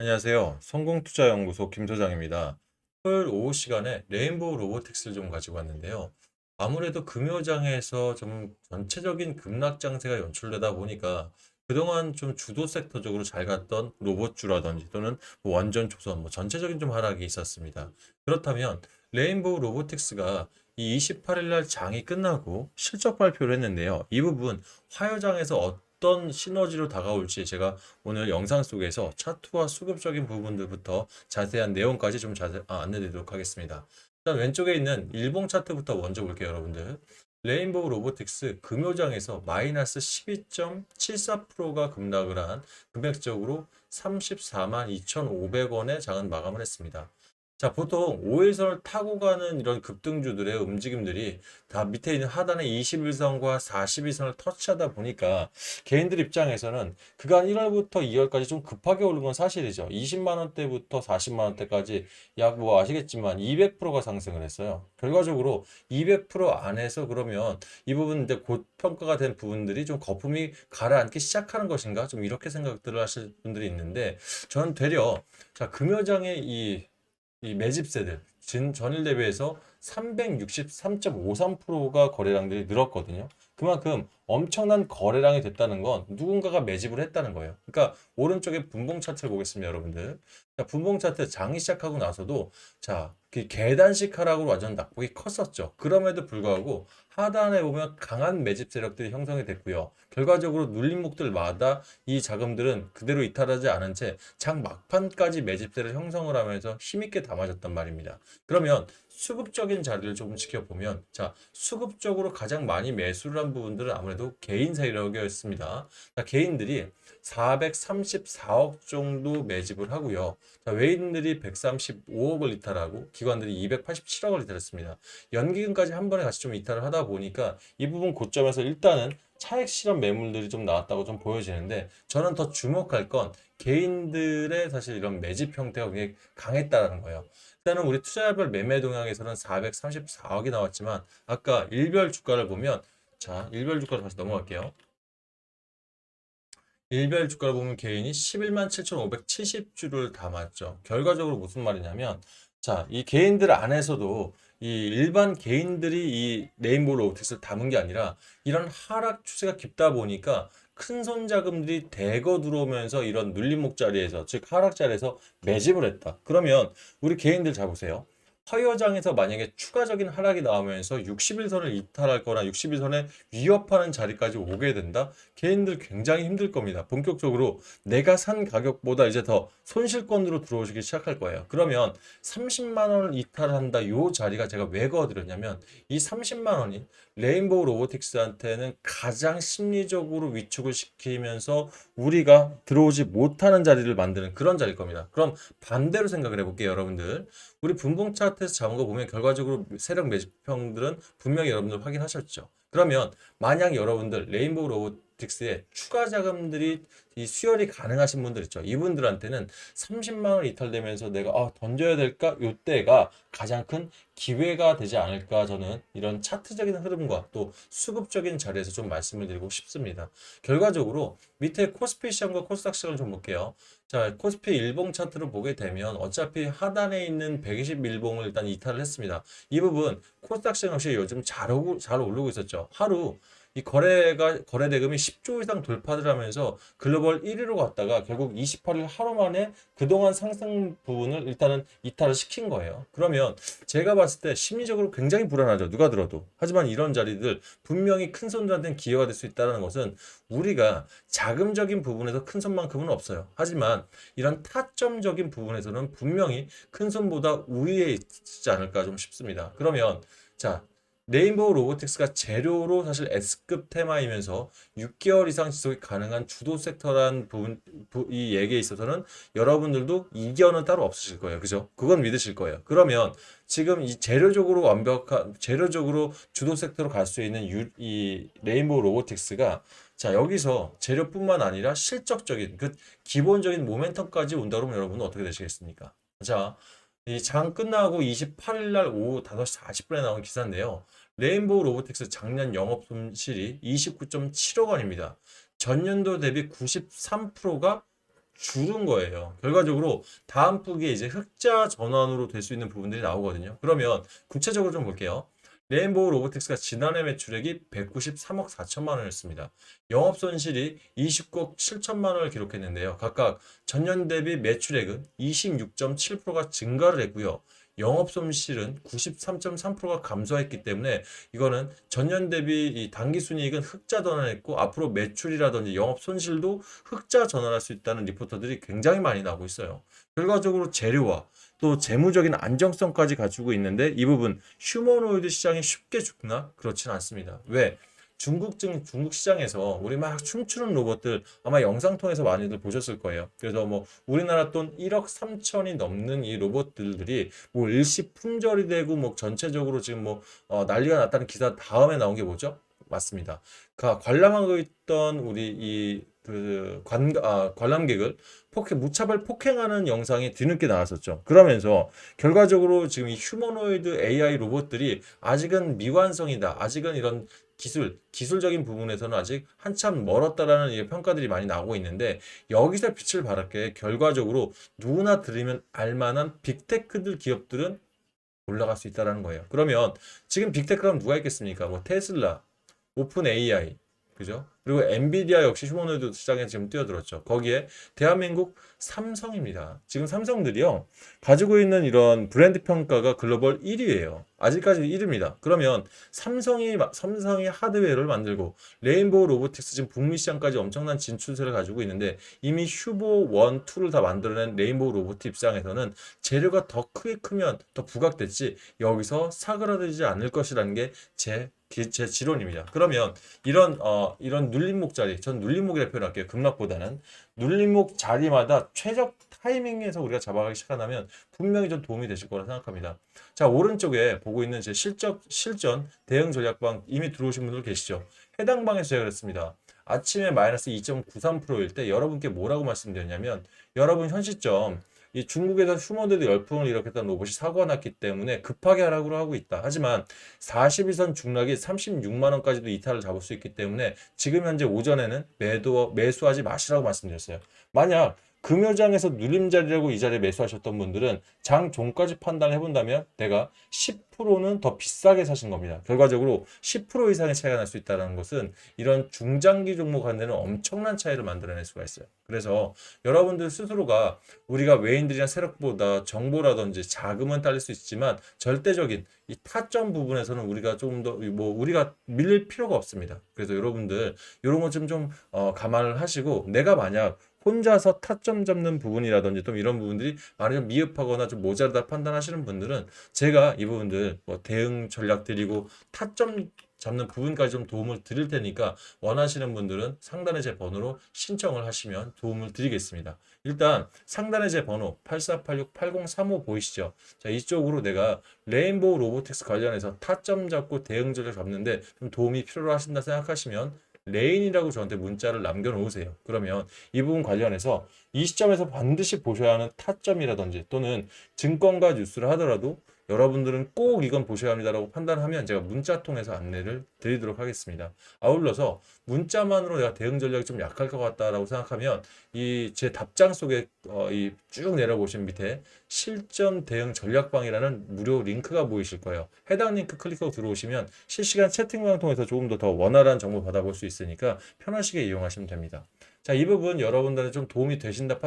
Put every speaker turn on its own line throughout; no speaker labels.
안녕하세요. 성공투자연구소 김소장입니다. 토요일 오후 시간에 레인보우 로보틱스를 좀 가지고 왔는데요. 아무래도 금요장에서 좀 전체적인 급락 장세가 연출되다 보니까 그동안 좀 주도 섹터적으로 잘 갔던 로봇주라든지 또는 뭐 원전 조선 뭐 전체적인 좀 하락이 있었습니다. 그렇다면 레인보우 로보틱스가 이 28일 날 장이 끝나고 실적 발표를 했는데요. 이 부분 화요장에서 어떤 시너지로 다가올지 제가 오늘 영상 속에서 차트와 수급적인 부분들부터 자세한 내용까지 좀 안내드리도록 하겠습니다. 일단 왼쪽에 있는 일봉 차트부터 먼저 볼게요, 여러분들. 레인보우 로보틱스 금요장에서 마이너스 12.74%가 급락을 한 금액적으로 34만 2,500원의 장은 마감을 했습니다. 자, 보통 5일선을 타고 가는 이런 급등주들의 움직임들이 다 밑에 있는 하단의 21선과 42선을 터치하다 보니까 개인들 입장에서는 그간 1월부터 2월까지 좀 급하게 오른 건 사실이죠. 20만 원대부터 40만 원대까지 약 뭐 아시겠지만 200%가 상승을 했어요. 결과적으로 200% 안에서 그러면 이 부분 이제 고평가가 된 부분들이 좀 거품이 가라앉기 시작하는 것인가? 좀 이렇게 생각들을 하실 분들이 있는데 저는 되려 자, 금요장의 이 매집세들 전일 대비해서 363.53%가 거래량들이 늘었거든요. 그만큼 엄청난 거래량이 됐다는 건 누군가가 매집을 했다는 거예요. 그러니까 오른쪽에 분봉 차트를 보겠습니다, 여러분들. 자, 분봉 차트 장이 시작하고 나서도 자, 그 계단식 하락으로 완전 낙폭이 컸었죠. 그럼에도 불구하고 하단에 보면 강한 매집 세력들이 형성이 됐고요. 결과적으로 눌림목들마다 이 자금들은 그대로 이탈하지 않은 채 장 막판까지 매집세를 형성을 하면서 힘있게 담아졌단 말입니다. 그러면 수급적인 자리를 조금 지켜보면 자, 수급적으로 가장 많이 매수를 한 부분들은 아무래도 개인 세력이었습니다. 자, 개인들이 434억 정도 매집을 하고요. 자, 외인들이 135억을 이탈하고 기관들이 287억을 이탈했습니다. 연기금까지 한 번에 같이 좀 이탈을 하다 보니까 이 부분 고점에서 일단은 차익 실현 매물들이 좀 나왔다고 좀 보여지는데 저는 더 주목할 건 개인들의 사실 이런 매집 형태가 굉장히 강했다라는 거예요. 일단은 우리 투자별 매매 동향에서는 434억이 나왔지만 아까 일별 주가를 보면 자, 일별 주가로 다시 넘어갈게요. 일별 주가를 보면 개인이 11만 7,570주를 담았죠. 결과적으로 무슨 말이냐면 자, 이 개인들 안에서도 이 일반 개인들이 이 레인보우 로보틱스를 담은 게 아니라 이런 하락 추세가 깊다 보니까 큰 손 자금들이 대거 들어오면서 이런 눌림목 자리에서 즉 하락 자리에서 매집을 했다. 그러면 우리 개인들 잘 보세요. 화요장에서 만약에 추가적인 하락이 나오면서 60일선을 이탈할 거나 60일선에 위협하는 자리까지 오게 된다? 개인들 굉장히 힘들 겁니다. 본격적으로 내가 산 가격보다 이제 더 손실권으로 들어오시기 시작할 거예요. 그러면 30만 원을 이탈한다. 요 자리가 제가 왜 그어드렸냐면 이 30만 원이 레인보우 로보틱스한테는 가장 심리적으로 위축을 시키면서 우리가 들어오지 못하는 자리를 만드는 그런 자리일 겁니다. 그럼 반대로 생각을 해볼게요, 여러분들. 우리 분봉 차트에서 잡은 거 보면 결과적으로 세력 매집형들은 분명히 여러분들 확인하셨죠. 그러면 만약 여러분들 레인보우 로보틱스에 추가 자금들이 이 수혈이 가능하신 분들 있죠. 이분들한테는 30만 원 이탈되면서 내가 던져야 될까? 요때가 가장 큰 기회가 되지 않을까 저는 이런 차트적인 흐름과 또 수급적인 자리에서 좀 말씀을 드리고 싶습니다. 결과적으로 밑에 코스피 시험과 코스닥 시험을 좀 볼게요. 자, 코스피 일봉 차트를 보게 되면 어차피 하단에 있는 121봉을 일단 이탈을 했습니다. 이 부분 코스닥 시장 역시 요즘 잘 오르고 있었죠. 하루 이 거래 대금이 10조 이상 돌파를 하면서 글로벌 1위로 갔다가 결국 28일 하루 만에 그동안 상승 부분을 일단은 이탈을 시킨 거예요. 그러면 제가 봤을 때 심리적으로 굉장히 불안하죠. 누가 들어도. 하지만 이런 자리들 분명히 큰 손들한테는 기회가 될 수 있다는 것은 우리가 자금적인 부분에서 큰 손만큼은 없어요. 하지만 이런 타점적인 부분에서는 분명히 큰 손보다 우위에 있지 않을까 좀 싶습니다. 그러면 자, 레인보우 로보틱스가 재료로 사실 S급 테마이면서 6개월 이상 지속이 가능한 주도 섹터란 부분, 이 얘기에 있어서는 여러분들도 이견은 따로 없으실 거예요. 그죠? 그건 믿으실 거예요. 그러면 지금 이 재료적으로 주도 섹터로 갈 수 있는 이 레인보우 로보틱스가 자, 여기서 재료뿐만 아니라 실적적인 그 기본적인 모멘텀까지 온다 그러면 여러분은 어떻게 되시겠습니까? 자, 이 장 끝나고 28일 날 오후 5시 40분에 나온 기사인데요. 레인보우 로보틱스 작년 영업 손실이 29.7억 원입니다. 전년도 대비 93%가 줄은 거예요. 결과적으로 다음 북에 이제 흑자 전환으로 될 수 있는 부분들이 나오거든요. 그러면 구체적으로 좀 볼게요. 레인보우 로보틱스가 지난해 매출액이 193억 4천만 원이었습니다. 영업 손실이 29억 7천만 원을 기록했는데요. 각각 전년 대비 매출액은 26.7%가 증가를 했고요. 영업 손실은 93.3%가 감소했기 때문에 이거는 전년 대비 이 당기순이익은 흑자 전환했고 앞으로 매출이라든지 영업 손실도 흑자 전환할 수 있다는 리포터들이 굉장히 많이 나오고 있어요. 결과적으로 재료와 또 재무적인 안정성까지 가지고 있는데 이 부분 휴머노이드 시장이 쉽게 죽나? 그렇진 않습니다. 왜? 중국 시장에서 우리 막 춤추는 로봇들 아마 영상 통해서 많이들 보셨을 거예요. 그래서 뭐 우리나라 돈 1억 3천이 넘는 이 로봇들이 뭐 일시 품절이 되고 뭐 전체적으로 지금 뭐 난리가 났다는 기사 다음에 나온 게 뭐죠? 맞습니다. 관람하고 있던 우리 관람객을 무차별 폭행하는 영상이 뒤늦게 나왔었죠. 그러면서 결과적으로 지금 이 휴머노이드 AI 로봇들이 아직은 미완성이다. 아직은 이런 기술적인 부분에서는 아직 한참 멀었다라는 평가들이 많이 나오고 있는데 여기서 빛을 발할 결과적으로 누구나 들으면 알만한 빅테크들 기업들은 올라갈 수 있다라는 거예요. 그러면 지금 빅테크라면 누가 있겠습니까? 뭐 테슬라, 오픈 AI, 그죠? 그리고 엔비디아 역시 휴머노이드 시장에 지금 뛰어들었죠. 거기에 대한민국 삼성입니다. 지금 삼성들이요, 가지고 있는 이런 브랜드 평가가 글로벌 1위예요. 아직까지 1위입니다. 그러면 삼성이 하드웨어를 만들고 레인보우 로보틱스 지금 북미 시장까지 엄청난 진출세를 가지고 있는데 이미 휴보 1, 2를 다 만들어낸 레인보우 로보틱 입장에서는 재료가 더 크게 크면 더 부각됐지 여기서 사그라들지 않을 것이라는 게 제 지론입니다. 그러면 이런 눌림목 자리, 전 눌림목이라 표현할게요. 급락보다는 눌림목 자리마다 최적 타이밍에서 우리가 잡아가기 시작하면 분명히 좀 도움이 되실 거라 생각합니다. 자, 오른쪽에 보고 있는 제 실전 대응 전략방 이미 들어오신 분들 계시죠? 해당 방에서 제가 그랬습니다. 아침에 마이너스 2.93%일 때 여러분께 뭐라고 말씀드렸냐면 여러분 현 시점 이 중국에서 휴머노이드 열풍을 일으켰던 로봇이 사고가 났기 때문에 급하게 하락을 하고 있다. 하지만 42선 중락이 36만 원까지도 이탈을 잡을 수 있기 때문에 지금 현재 오전에는 매수하지 마시라고 말씀드렸어요. 만약 금요장에서 눌림자리라고 이 자리에 매수하셨던 분들은 장 종까지 판단을 해본다면 내가 10%는 더 비싸게 사신 겁니다. 결과적으로 10% 이상의 차이가 날 수 있다는 것은 이런 중장기 종목 한 데는 엄청난 차이를 만들어낼 수가 있어요. 그래서 여러분들 스스로가 우리가 외인들이나 세력보다 정보라든지 자금은 딸릴 수 있지만 절대적인 이 타점 부분에서는 우리가 조금 더 우리가 밀릴 필요가 없습니다. 그래서 여러분들 이런 것 좀 감안을 하시고 내가 만약 혼자서 타점 잡는 부분이라든지 또 이런 부분들이 많이 좀 미흡하거나 좀 모자르다 판단하시는 분들은 제가 이 부분들 뭐 대응 전략 드리고 타점 잡는 부분까지 좀 도움을 드릴 테니까 원하시는 분들은 상단에 제 번호로 신청을 하시면 도움을 드리겠습니다. 일단 상단에 제 번호 8486-8035 보이시죠? 자, 이쪽으로 내가 레인보우 로보틱스 관련해서 타점 잡고 대응 전략 잡는데 좀 도움이 필요로 하신다 생각하시면 레인이라고 저한테 문자를 남겨놓으세요. 그러면 이 부분 관련해서 이 시점에서 반드시 보셔야 하는 타점이라든지 또는 증권가 뉴스를 하더라도 여러분들은 꼭 이건 보셔야 합니다라고 판단하면 제가 문자 통해서 안내를 드리도록 하겠습니다. 아울러서 문자만으로 내가 대응 전략이 좀 약할 것 같다라고 생각하면 이 제 답장 속에 이 쭉 내려보시면 밑에 실전 대응 전략방이라는 무료 링크가 보이실 거예요. 해당 링크 클릭하고 들어오시면 실시간 채팅방을 통해서 조금 더 원활한 정보 받아볼 수 있으니까 편하시게 이용하시면 됩니다. 자, 이 부분 여러분들한테 좀 도움이 되신다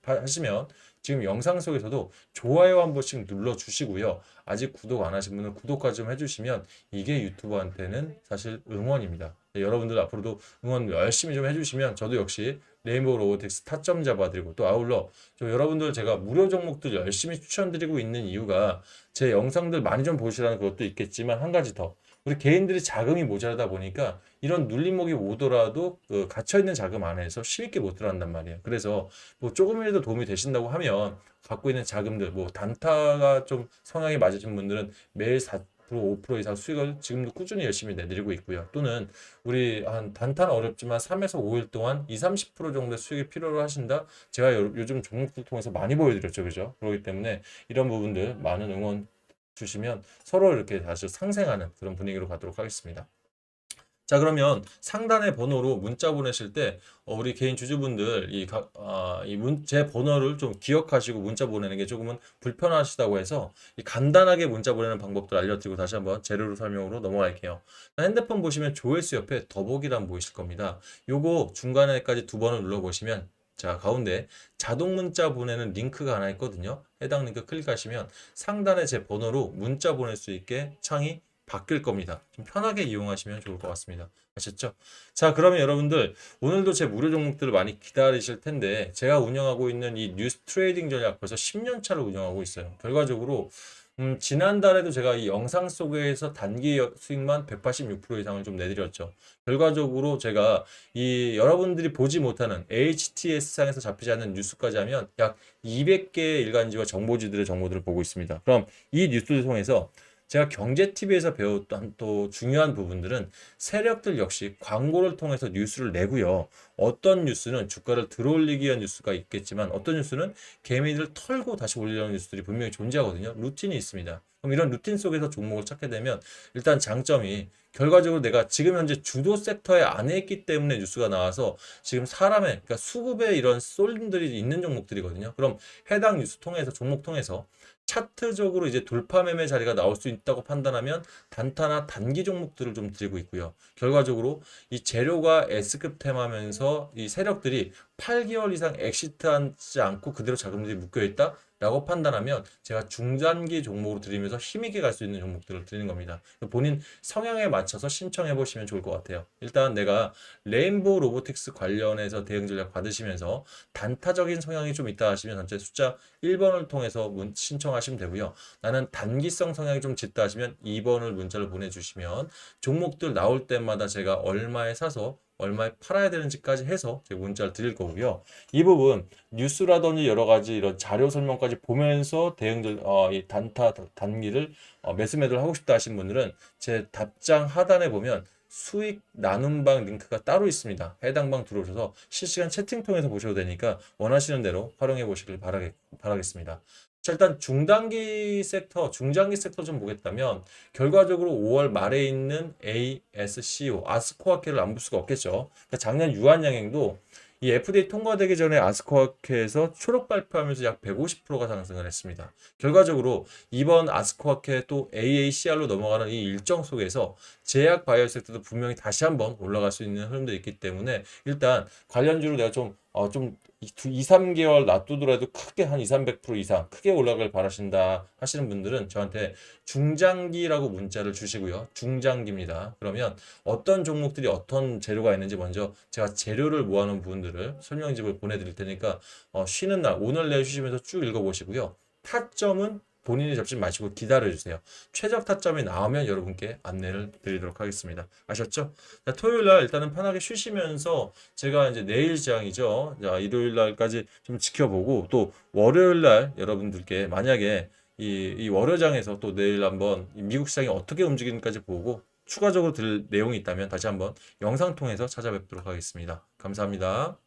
하시면 지금 영상 속에서도 좋아요 한 번씩 눌러주시고요. 아직 구독 안 하신 분은 구독까지 좀 해주시면 이게 유튜버한테는 사실 응원입니다. 네, 여러분들 앞으로도 응원 열심히 좀 해주시면 저도 역시 레인보우 로보틱스 타점 잡아드리고 또 아울러 좀 여러분들 제가 무료 종목들 열심히 추천드리고 있는 이유가 제 영상들 많이 좀 보시라는 것도 있겠지만 한 가지 더 우리 개인들이 자금이 모자라다 보니까 이런 눌림목이 오더라도 갇혀있는 자금 안에서 쉽게 못 들어간단 말이에요. 그래서 뭐 조금이라도 도움이 되신다고 하면 갖고 있는 자금들 뭐 단타가 좀 성향이 맞으신 분들은 매일 4% 5% 이상 수익을 지금도 꾸준히 열심히 내드리고 있고요. 또는 우리 한 단타는 어렵지만 3에서 5일 동안 2, 30% 정도의 수익이 필요로 하신다. 제가 요즘 종목들 통해서 많이 보여드렸죠. 그죠? 그렇기 때문에 이런 부분들 많은 응원 주시면 서로 이렇게 다시 상생하는 그런 분위기로 가도록 하겠습니다. 자, 그러면 상단의 번호로 문자 보내실 때 우리 개인 주주분들 제 번호를 좀 기억하시고 문자 보내는 게 조금은 불편하시다고 해서 이 간단하게 문자 보내는 방법들 알려드리고 다시 한번 재료로 설명으로 넘어갈게요. 핸드폰 보시면 조회수 옆에 더보기란 보이실 겁니다. 요거 중간에까지 두 번을 눌러보시면 자, 가운데 자동 문자 보내는 링크가 하나 있거든요. 해당 링크 클릭하시면 상단에 제 번호로 문자 보낼 수 있게 창이 바뀔 겁니다. 좀 편하게 이용하시면 좋을 것 같습니다. 아셨죠? 자, 그러면 여러분들 오늘도 제 무료 종목들을 많이 기다리실 텐데 제가 운영하고 있는 이 뉴스 트레이딩 전략 벌써 10년 차를 운영하고 있어요. 결과적으로 지난달에도 제가 이 영상 속에서 단기 수익만 186% 이상을 좀 내드렸죠. 결과적으로 제가 이 여러분들이 보지 못하는 HTS상에서 잡히지 않는 뉴스까지 하면 약 200개의 일간지와 정보지들의 정보들을 보고 있습니다. 그럼 이 뉴스를 통해서 제가 경제TV에서 배웠던 또 중요한 부분들은 세력들 역시 광고를 통해서 뉴스를 내고요. 어떤 뉴스는 주가를 들어올리기 위한 뉴스가 있겠지만 어떤 뉴스는 개미들 털고 다시 올리려는 뉴스들이 분명히 존재하거든요. 루틴이 있습니다. 그럼 이런 루틴 속에서 종목을 찾게 되면 일단 장점이 결과적으로 내가 지금 현재 주도 섹터에 안에 있기 때문에 뉴스가 나와서 지금 사람의 그러니까 수급에 이런 쏠림들이 있는 종목들이거든요. 그럼 해당 뉴스 통해서 종목 통해서 차트적으로 이제 돌파 매매 자리가 나올 수 있다고 판단하면 단타나 단기 종목들을 좀 드리고 있고요. 결과적으로 이 재료가 S급 테마면서 이 세력들이 8개월 이상 엑시트하지 않고 그대로 자금들이 묶여 있다. 라고 판단하면 제가 중단기 종목으로 드리면서 힘있게 갈 수 있는 종목들을 드리는 겁니다. 본인 성향에 맞춰서 신청해 보시면 좋을 것 같아요. 일단 내가 레인보우 로보틱스 관련해서 대응 전략 받으시면서 단타적인 성향이 좀 있다 하시면 전체 숫자 1번을 통해서 신청하시면 되고요. 나는 단기성 성향이 좀 짙다 하시면 2번을 문자를 보내주시면 종목들 나올 때마다 제가 얼마에 사서 얼마에 팔아야 되는지까지 해서 제가 문자를 드릴 거고요. 이 부분 뉴스라든지 여러 가지 이런 자료 설명까지 보면서 이 단타 단기를 매수 매도를 하고 싶다 하신 분들은 제 답장 하단에 보면 수익 나눔방 링크가 따로 있습니다. 해당 방 들어오셔서 실시간 채팅 통해서 보셔도 되니까 원하시는 대로 활용해 보시길 바라겠습니다. 자, 일단 중장기 섹터 좀 보겠다면 결과적으로 5월 말에 있는 ASCO 아스코아케를 안 볼 수가 없겠죠. 그러니까 작년 유한양행도 이 FDA 통과되기 전에 아스코아케에서 초록 발표하면서 약 150%가 상승을 했습니다. 결과적으로 이번 아스코아케 또 AACR로 넘어가는 이 일정 속에서 제약 바이오 섹터도 분명히 다시 한번 올라갈 수 있는 흐름도 있기 때문에 일단 관련주로 내가 좀 2, 3개월 놔두더라도 크게 한 2, 300% 이상 크게 올라갈 바라신다 하시는 분들은 저한테 중장기라고 문자를 주시고요. 중장기입니다. 그러면 어떤 종목들이 어떤 재료가 있는지 먼저 제가 재료를 모아놓은 부분들을 설명집을 보내드릴 테니까 쉬는 날 오늘 내주시면서 쭉 읽어보시고요. 타점은 본인이 잡지 마시고 기다려주세요. 최적 타점이 나오면 여러분께 안내를 드리도록 하겠습니다. 아셨죠? 자, 토요일 날 일단은 편하게 쉬시면서 제가 이제 내일 시장이죠. 자, 일요일 날까지 좀 지켜보고 또 월요일 날 여러분들께 만약에 이 월요장에서 또 내일 한번 이 미국 시장이 어떻게 움직이는지까지 보고 추가적으로 들 내용이 있다면 다시 한번 영상 통해서 찾아뵙도록 하겠습니다. 감사합니다.